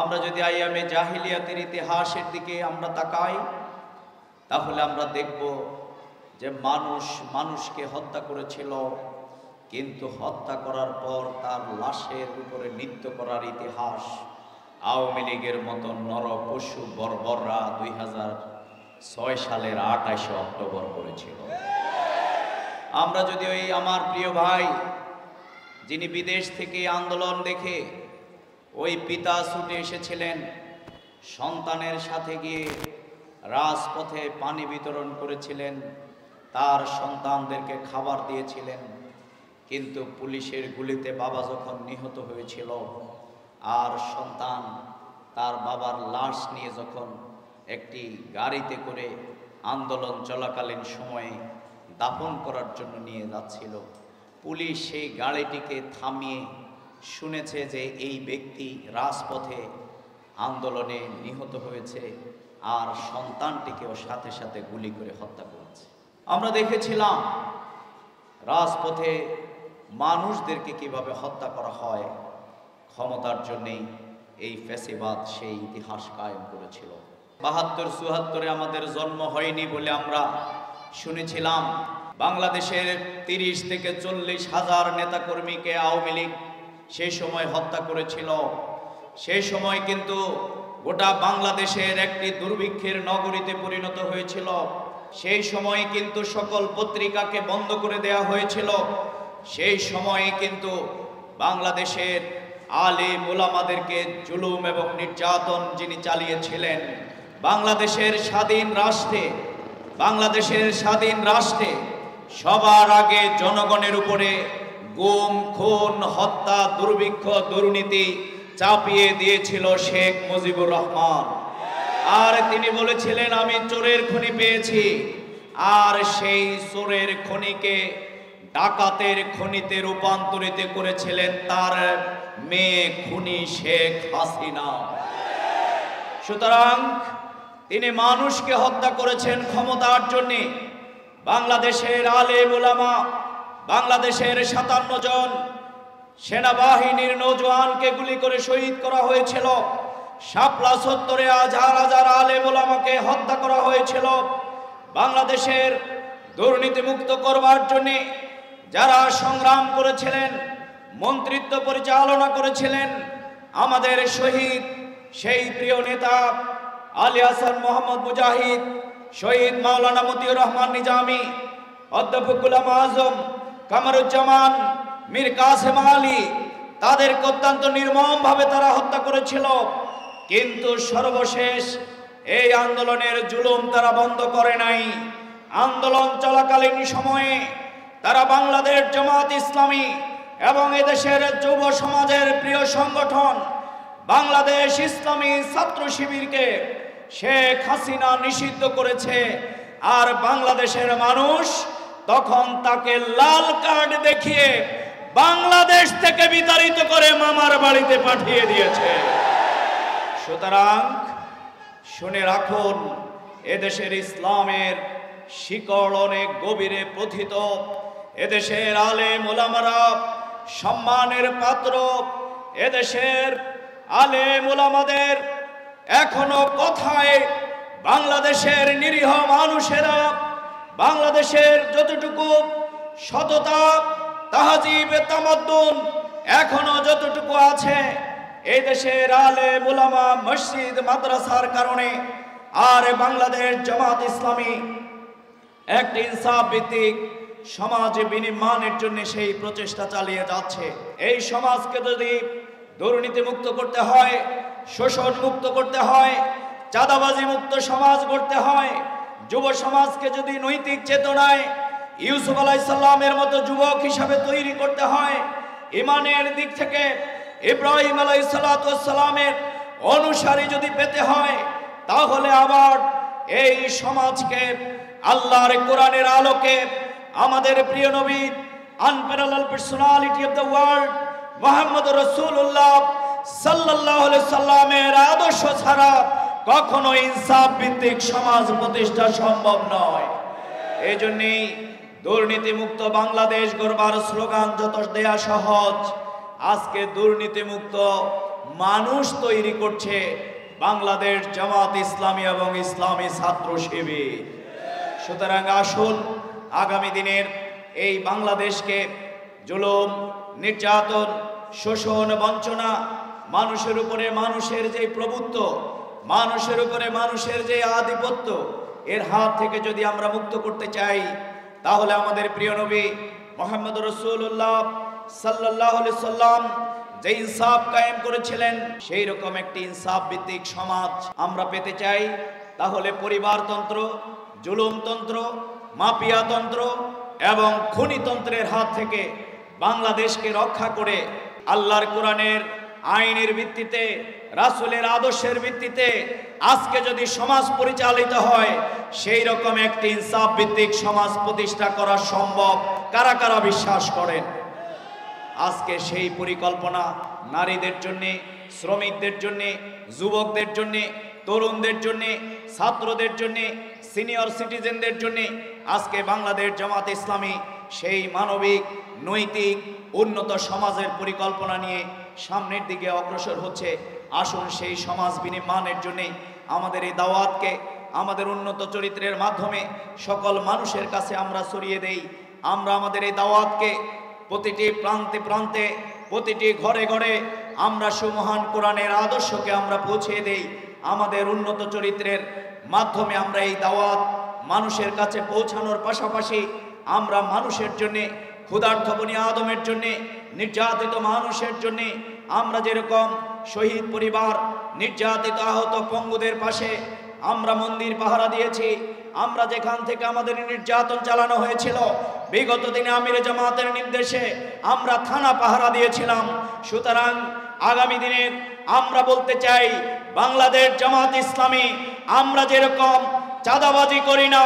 আমরা যদি আইয়ামে জাহিলিয়াতের ইতিহাসের দিকে আমরা তাকাই, তাহলে আমরা দেখব যে মানুষ মানুষকে হত্যা করেছিল, কিন্তু হত্যা করার পর তার লাশের উপরে নৃত্য করার ইতিহাস আওয়ামী লীগের মতো নরপশু বর্বররা 2006 সালের 28 অক্টোবর করেছিল। আমরা যদি ওই আমার প্রিয় ভাই যিনি বিদেশ থেকে আন্দোলন দেখে ওই পিতা ছুটে এসেছিলেন, সন্তানের সাথে গিয়ে রাজপথে পানি বিতরণ করেছিলেন, তার সন্তানদেরকে খাবার দিয়েছিলেন, কিন্তু পুলিশের গুলিতে বাবা যখন নিহত হয়েছিল আর সন্তান তার বাবার লাশ নিয়ে যখন একটি গাড়িতে করে আন্দোলন চলাকালীন সময়ে দাফন করার জন্য নিয়ে যাচ্ছিল, পুলিশ সেই গাড়িটিকে থামিয়ে শুনেছে যে এই ব্যক্তি রাজপথে আন্দোলনে নিহত হয়েছে আর সন্তানটিকেও সাথে সাথে গুলি করে হত্যা করেছে। আমরা দেখেছিলাম রাজপথে মানুষদেরকে কিভাবে হত্যা করা হয়। ক্ষমতার জন্যেই এই ফ্যাসিবাদ সেই ইতিহাস কায়েম করেছিল। 72-74-এ আমাদের জন্ম হয়নি বলে আমরা শুনেছিলাম বাংলাদেশের 30 থেকে 40 হাজার নেতাকর্মীকে আওয়ামী লীগ সেই সময় হত্যা করেছিল। সেই সময় কিন্তু গোটা বাংলাদেশের একটি দুর্ভিক্ষের নগরীতে পরিণত হয়েছিল। সেই সময় কিন্তু সকল পত্রিকাকে বন্ধ করে দেওয়া হয়েছিল। সেই সময়ে কিন্তু বাংলাদেশের আলেম ওলামাদেরকে জুলুম এবং নির্যাতন যিনি চালিয়েছিলেন, বাংলাদেশের স্বাধীন রাষ্ট্রে সবার আগে জনগণের উপরে গুম, খুন, হত্যা, দুর্ভিক্ষ, দুর্নীতি চাপিয়ে দিয়েছিল শেখ মুজিবুর রহমান। আর তিনি বলেছিলেন আমি চোরের খনি পেয়েছি, আর সেই চোরের খনিকে ডাকাতের খনিতে রূপান্তরিত করেছিলেন তার মেয়ে খুনি শেখ হাসিনা। সুতরাং তিনি মানুষকে হত্যা করেছেন ক্ষমতার জন্যে। বাংলাদেশের আলেম ওলামা, বাংলাদেশের 57 জন সেনাবাহিনীর নৌজওয়ানকে গুলি করে শহীদ করা হয়েছিল। শাপলা চত্বরে হাজার হাজার আলেম ওলামাকে হত্যা করা হয়েছিল। বাংলাদেশের দুর্নীতিমুক্ত করবার জন্যে যারা সংগ্রাম করেছিলেন, মন্ত্রিত্ব পরিচালনা করেছিলেন, আমাদের শহীদ সেই প্রিয় নেতা আলী হাসান মোহাম্মদ মুজাহিদ, শহীদ মাওলানা মতিউর রহমান নিজামী, অধ্যাপক গোলাম আজম, কামরুজ্জামান, মীর কাসেম আলী, তাদেরকে অত্যন্ত নির্মমভাবে তারা হত্যা করেছিল। কিন্তু সর্বশেষ এই আন্দোলনের জুলুম তারা বন্ধ করে নাই। আন্দোলন চলাকালীন সময়ে তারা বাংলাদেশ জামাত ইসলামী এবং এদেশের যুব সমাজের প্রিয় সংগঠন বাংলাদেশ ইসলামী ছাত্র শিবিরকে শেখ হাসিনা নিষিদ্ধ করেছে। আর বাংলাদেশের মানুষ তখন তাকে লাল কার্ড দেখিয়ে বাংলাদেশ থেকে বিতাড়িত করে মামার বাড়িতে পাঠিয়ে দিয়েছে। সুতরাং শুনে রাখুন, এদেশের ইসলামের শিকড় অনেক গভীরে প্রথিত। এদেশের আলেম ওলামারা সম্মানের পাত্র। এদেশের আলেম ওলামাদের এখনো কথায় বাংলাদেশের নিরীহ মানুষেরা, বাংলাদেশের যতটুকু সততা, তাহজিব, তামাদ্দুন এখনো যতটুকু আছে, এই দেশের আলেম ওলামা, মসজিদ, মাদ্রাসার কারণে আর বাংলাদেশ জামাত ইসলামী একটি ইনসাফ ভিত্তিক সমাজ বিনির্মাণের জন্য সেই প্রচেষ্টা চালিয়ে যাচ্ছে। এই সমাজকে যদি দুর্নীতি মুক্ত করতে হয়, শোষণ মুক্ত করতে হয়, চাঁদাবাজি মুক্ত সমাজ গড়তে হয়, যুব সমাজকে যদি নৈতিক চেতনায় ইউসুফ আলাইহিস সালামের মতো যুবক হিসাবে তৈরি করতে হয়, ইমানের দিক থেকে ইব্রাহিম আলাইহিস সালামের অনুসারী যদি পেতে হয়, তাহলে আবার এই সমাজকে আল্লাহর কোরআনের আলোকে আমাদের প্রিয় নবী, unparalleled personality of the world Muhammad রাসূলুল্লাহ সাল্লাল্লাহু আলাইহি সাল্লামের আদর্শ ছাড়া কখনো ইনসাফ ভিত্তিক সমাজ প্রতিষ্ঠা সম্ভব নয়। এই জন্যই দুর্নীতিমুক্ত বাংলাদেশ গড়বার স্লোগান যত দেয়া সহজ, আজকে দুর্নীতিমুক্ত মানুষ তৈরি করছে বাংলাদেশ জামাত ইসলামী এবং ইসলামী ছাত্র শিবির। সুতরাং আসুন আগামী দিনের এই বাংলাদেশকে জুলুম, নির্যাতন, শোষণ, বঞ্চনা, মানুষের উপরে মানুষের যে প্রভুত্ব, মানুষের উপরে মানুষের যে আধিপত্য, এর হাত থেকে যদি আমরা মুক্ত করতে চাই, তাহলে আমাদের প্রিয় নবী মুহাম্মদ রাসূলুল্লাহ সাল্লাল্লাহু আলাইহি সাল্লাম যে ইনসাফ কায়েম করেছিলেন, সেই রকম একটি ইনসাফ ভিত্তিক সমাজ আমরা পেতে চাই। তাহলে পরিবারতন্ত্র, জুলুমতন্ত্র, মাফিয়াতন্ত্র এবং খুনিতন্ত্রের হাত থেকে বাংলাদেশকে রক্ষা করে আল্লাহর কোরআনের আইনের ভিত্তিতে, রাসূলের আদর্শের ভিত্তিতে আজকে যদি সমাজ পরিচালিত হয়, সেই রকম একটি ইনসাফ ভিত্তিক সমাজ প্রতিষ্ঠা করা সম্ভব। কারা কারা বিশ্বাস করেন? আজকে সেই পরিকল্পনা নারীদের জন্যে, শ্রমিকদের জন্যে, যুবকদের জন্যে, তরুণদের জন্যে, ছাত্রদের জন্যে, সিনিয়র সিটিজেনদের জন্যে আজকে বাংলাদেশ জামাত ইসলামী সেই মানবিক, নৈতিক, উন্নত সমাজের পরিকল্পনা নিয়ে সামনের দিকে অগ্রসর হচ্ছে। আসুন সেই সমাজ বিনির্মাণের জন্যে আমাদের এই দাওয়াতকে আমাদের উন্নত চরিত্রের মাধ্যমে সকল মানুষের কাছে আমরা ছড়িয়ে দেই। আমরা আমাদের এই দাওয়াতকে প্রতিটি প্রান্তে প্রান্তে, প্রতিটি ঘরে ঘরে আমরা সুমহান কোরআনের আদর্শকে আমরা পৌঁছে দেই। আমাদের উন্নত চরিত্রের মাধ্যমে আমরা এই দাওয়াত মানুষের কাছে পৌঁছানোর পাশাপাশি আমরা মানুষের জন্যে, ক্ষুধার্ত বনি আদমের জন্যে, নির্যাতিত মানুষের জন্যে, আমরা যেরকম শহীদ পরিবার, নির্যাতিত আহত পঙ্গুদের পাশে আমরা মন্দির পাহারা দিয়েছি, আমরা যেখান থেকে আমাদের নির্যাতন চালানো হয়েছিল বিগত দিনে আমিরে জামাতের নির্দেশে আমরা থানা পাহারা দিয়েছিলাম। সুতরাং আগামী দিনে আমরা বলতে চাই, বাংলাদেশ জামাত ইসলামী আমরা যেরকম চাঁদাবাজি করি না,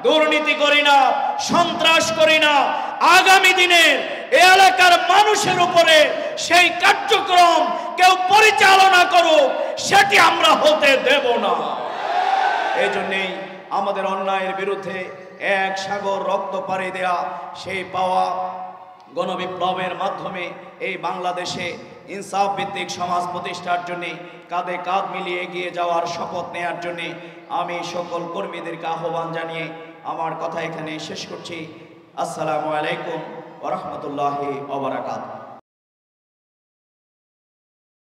দুর্নীতি করি না, সন্ত্রাস করি না, আগামী দিনের এলাকার মানুষের উপরে সেই কার্যক্রম কেউ পরিচালনা করুক, সেটি আমরা হতে দেব না। এই জন্যেই আমাদের অন্যায়ের বিরুদ্ধে এক সাগর রক্ত পাড়ি দেয়া, সেই পাওয়া গণবিপ্লবের মাধ্যমে এই বাংলাদেশে ইনসাফ ভিত্তিক সমাজ প্রতিষ্ঠার জন্যে কাঁধে কাঁধ মিলিয়ে এগিয়ে যাওয়ার শপথ নেয়ার জন্যে আমি সকল কর্মীদেরকে আহ্বান জানিয়ে আমার কথা এখানে শেষ করছি। আসসালামু আলাইকুম ওয়া রাহমাতুল্লাহি ওয়া বারাকাতুহু।